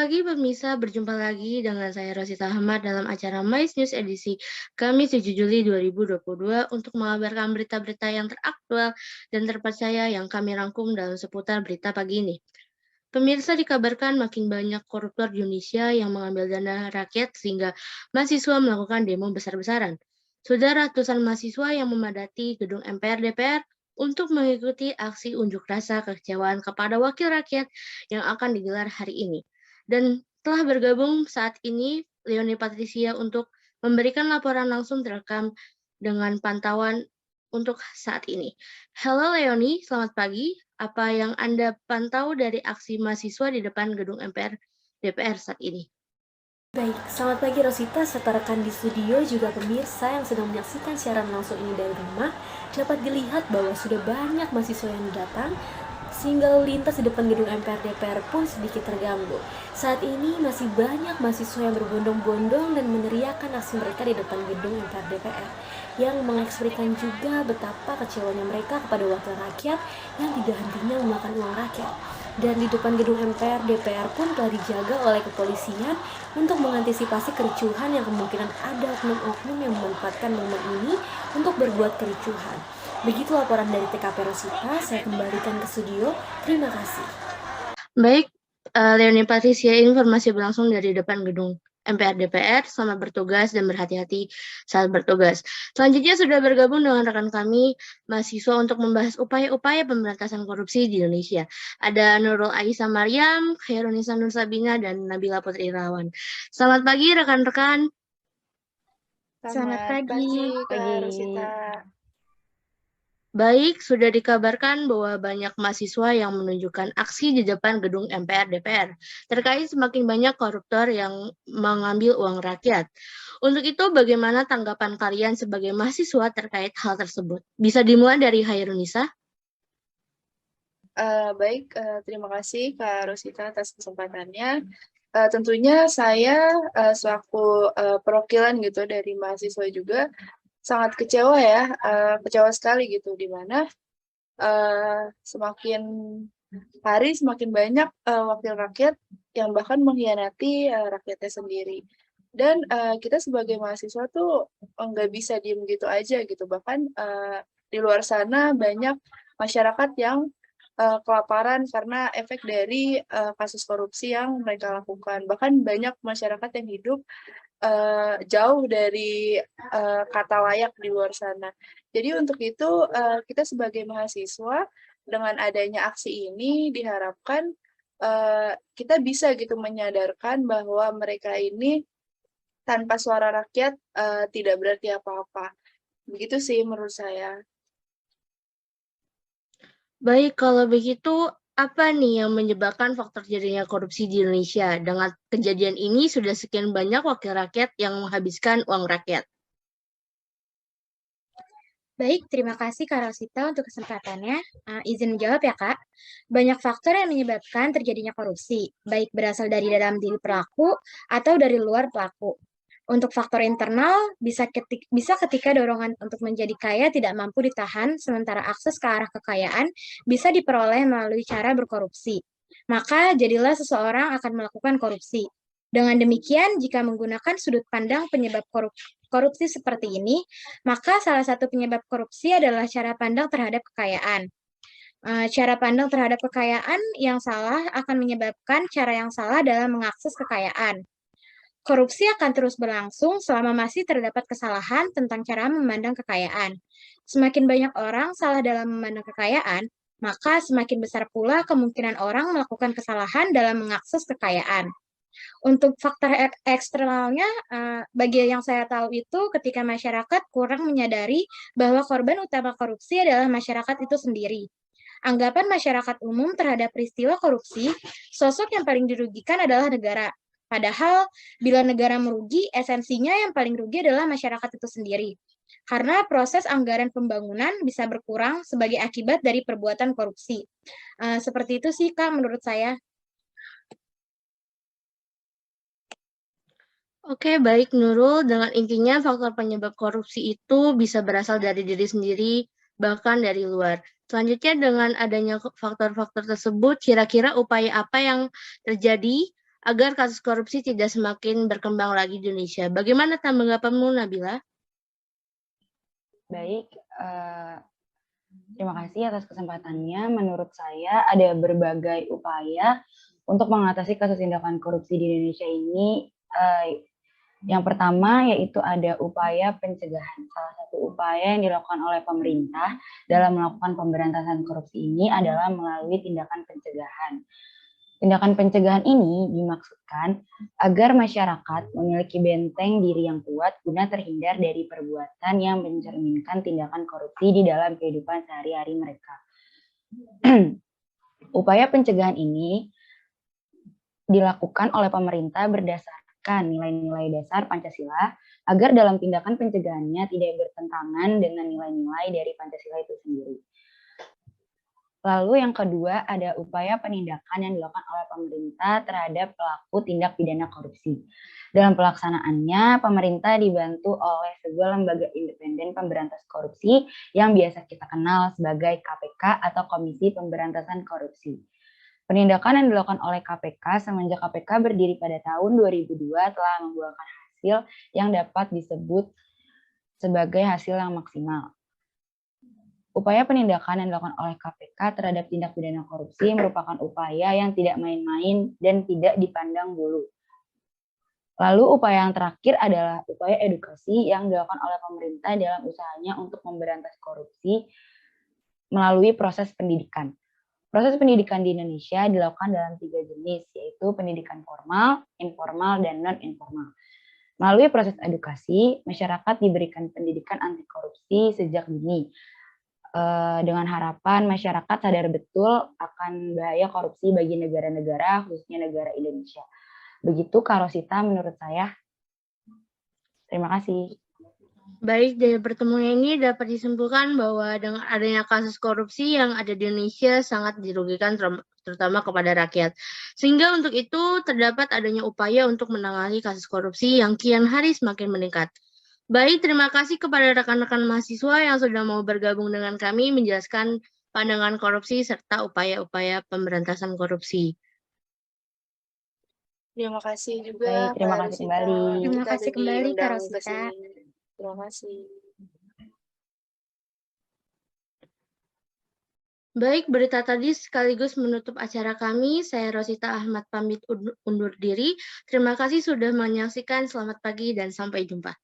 pagi pemirsa, berjumpa lagi dengan saya Rosita Ahmad dalam acara Mais News edisi Kamis 7 Juli 2022 untuk mengabarkan berita-berita yang teraktual dan terpercaya yang kami rangkum dalam seputar berita pagi ini. Pemirsa, dikabarkan makin banyak koruptor di Indonesia yang mengambil dana rakyat sehingga mahasiswa melakukan demo besar-besaran. Sudah ratusan mahasiswa yang memadati gedung MPR DPR untuk mengikuti aksi unjuk rasa kekecewaan kepada wakil rakyat yang akan digelar hari ini. Dan telah bergabung saat ini Leonie Patricia untuk memberikan laporan langsung terekam dengan pantauan untuk saat ini. Halo Leonie, selamat pagi. Apa yang Anda pantau dari aksi mahasiswa di depan gedung MPR DPR saat ini? Baik, selamat pagi Rosita serta rekan di studio juga pemirsa yang sedang menyaksikan siaran langsung ini dari rumah. Dapat dilihat bahwa sudah banyak mahasiswa yang datang sehingga lalu lintas di depan gedung MPR DPR pun sedikit terganggu. Saat ini masih banyak mahasiswa yang berbondong-bondong dan meneriakan aksi mereka di depan gedung MPR DPR yang mengekspresikan juga betapa kecewanya mereka kepada wakil rakyat yang tidak hentinya memakan uang rakyat. Dan di depan gedung MPR DPR pun telah dijaga oleh kepolisian untuk mengantisipasi kericuhan yang kemungkinan ada oknum-oknum yang memanfaatkan momen ini untuk berbuat kericuhan. Begitu laporan dari TKP Rosita, saya kembalikan ke studio. Terima kasih. Baik, Leonie Patricia, informasi berlangsung dari depan gedung MPR DPR. Selamat bertugas dan berhati-hati saat bertugas. Selanjutnya sudah bergabung dengan rekan kami mahasiswa untuk membahas upaya-upaya pemberantasan korupsi di Indonesia. Ada Nurul Aisyah Maryam, Khairunisa Nur Sabina, dan Nabila Putri Irawan. Selamat pagi rekan-rekan. Selamat pagi, Kak Rosita. Baik, sudah dikabarkan bahwa banyak mahasiswa yang menunjukkan aksi di depan gedung MPR DPR terkait semakin banyak koruptor yang mengambil uang rakyat. Untuk itu, bagaimana tanggapan kalian sebagai mahasiswa terkait hal tersebut? Bisa dimulai dari Hairunisa? Baik, terima kasih Kak Rosita atas kesempatannya. Tentunya saya selaku perwakilan gitu dari mahasiswa juga sangat kecewa ya, kecewa sekali gitu, di mana semakin hari semakin banyak wakil rakyat yang bahkan mengkhianati rakyatnya sendiri. Dan kita sebagai mahasiswa tuh nggak bisa diem gitu aja gitu. Bahkan di luar sana banyak masyarakat yang kelaparan karena efek dari kasus korupsi yang mereka lakukan. Bahkan banyak masyarakat yang hidup jauh dari kata layak di luar sana. Jadi untuk itu kita sebagai mahasiswa dengan adanya aksi ini diharapkan kita bisa gitu menyadarkan bahwa mereka ini tanpa suara rakyat tidak berarti apa-apa. Begitu sih menurut saya. Baik, kalau begitu apa nih yang menyebabkan faktor terjadinya korupsi di Indonesia? Dengan kejadian ini sudah sekian banyak wakil rakyat yang menghabiskan uang rakyat. Baik, terima kasih Kak Rosita untuk kesempatannya. Izin menjawab ya Kak. Banyak faktor yang menyebabkan terjadinya korupsi, baik berasal dari dalam diri pelaku atau dari luar pelaku. Untuk faktor internal, bisa ketika dorongan untuk menjadi kaya tidak mampu ditahan, sementara akses ke arah kekayaan bisa diperoleh melalui cara berkorupsi. Maka jadilah seseorang akan melakukan korupsi. Dengan demikian, jika menggunakan sudut pandang penyebab korupsi seperti ini, maka salah satu penyebab korupsi adalah cara pandang terhadap kekayaan. Cara pandang terhadap kekayaan yang salah akan menyebabkan cara yang salah dalam mengakses kekayaan. Korupsi akan terus berlangsung selama masih terdapat kesalahan tentang cara memandang kekayaan. Semakin banyak orang salah dalam memandang kekayaan, maka semakin besar pula kemungkinan orang melakukan kesalahan dalam mengakses kekayaan. Untuk faktor eksternalnya, bagi yang saya tahu itu ketika masyarakat kurang menyadari bahwa korban utama korupsi adalah masyarakat itu sendiri. Anggapan masyarakat umum terhadap peristiwa korupsi, sosok yang paling dirugikan adalah negara. Padahal, bila negara merugi, esensinya yang paling rugi adalah masyarakat itu sendiri. Karena proses anggaran pembangunan bisa berkurang sebagai akibat dari perbuatan korupsi. Seperti itu sih, Kak, menurut saya. Oke, baik Nurul. Dengan intinya faktor penyebab korupsi itu bisa berasal dari diri sendiri, bahkan dari luar. Selanjutnya dengan adanya faktor-faktor tersebut, kira-kira upaya apa yang terjadi agar kasus korupsi tidak semakin berkembang lagi di Indonesia. Bagaimana tanggapanmu, Nabila? Baik, terima kasih atas kesempatannya. Menurut saya ada berbagai upaya untuk mengatasi kasus tindakan korupsi di Indonesia ini. Yang pertama yaitu ada upaya pencegahan. Salah satu upaya yang dilakukan oleh pemerintah dalam melakukan pemberantasan korupsi ini adalah melalui tindakan pencegahan. Tindakan pencegahan ini dimaksudkan agar masyarakat memiliki benteng diri yang kuat guna terhindar dari perbuatan yang mencerminkan tindakan korupsi di dalam kehidupan sehari-hari mereka. Upaya pencegahan ini dilakukan oleh pemerintah berdasarkan nilai-nilai dasar Pancasila agar dalam tindakan pencegahannya tidak bertentangan dengan nilai-nilai dari Pancasila itu sendiri. Lalu yang kedua ada upaya penindakan yang dilakukan oleh pemerintah terhadap pelaku tindak pidana korupsi. Dalam pelaksanaannya, pemerintah dibantu oleh sebuah lembaga independen pemberantas korupsi yang biasa kita kenal sebagai KPK atau Komisi Pemberantasan Korupsi. Penindakan yang dilakukan oleh KPK semenjak KPK berdiri pada tahun 2002 telah membuahkan hasil yang dapat disebut sebagai hasil yang maksimal. Upaya penindakan yang dilakukan oleh KPK terhadap tindak pidana korupsi merupakan upaya yang tidak main-main dan tidak dipandang bulu. Lalu upaya yang terakhir adalah upaya edukasi yang dilakukan oleh pemerintah dalam usahanya untuk memberantas korupsi melalui proses pendidikan. Proses pendidikan di Indonesia dilakukan dalam 3 jenis, yaitu pendidikan formal, informal, dan non-informal. Melalui proses edukasi, masyarakat diberikan pendidikan anti korupsi sejak dini, dengan harapan masyarakat sadar betul akan bahaya korupsi bagi negara-negara, khususnya negara Indonesia. Begitu Kak Rosita menurut saya. Terima kasih. Baik, dari pertemuan ini dapat disimpulkan bahwa dengan adanya kasus korupsi yang ada di Indonesia sangat dirugikan terutama kepada rakyat. Sehingga untuk itu terdapat adanya upaya untuk menangani kasus korupsi yang kian hari semakin meningkat. Baik, terima kasih kepada rekan-rekan mahasiswa yang sudah mau bergabung dengan kami menjelaskan pandangan korupsi serta upaya-upaya pemberantasan korupsi. Terima kasih juga Baik, terima Kak kasih Rosita. kembali. Terima Kita kasih udah kembali, Kak diundang ke Rosita. sini. Terima kasih. Baik, berita tadi sekaligus menutup acara kami. Saya Rosita Ahmad pamit undur diri. Terima kasih sudah menyaksikan. Selamat pagi dan sampai jumpa.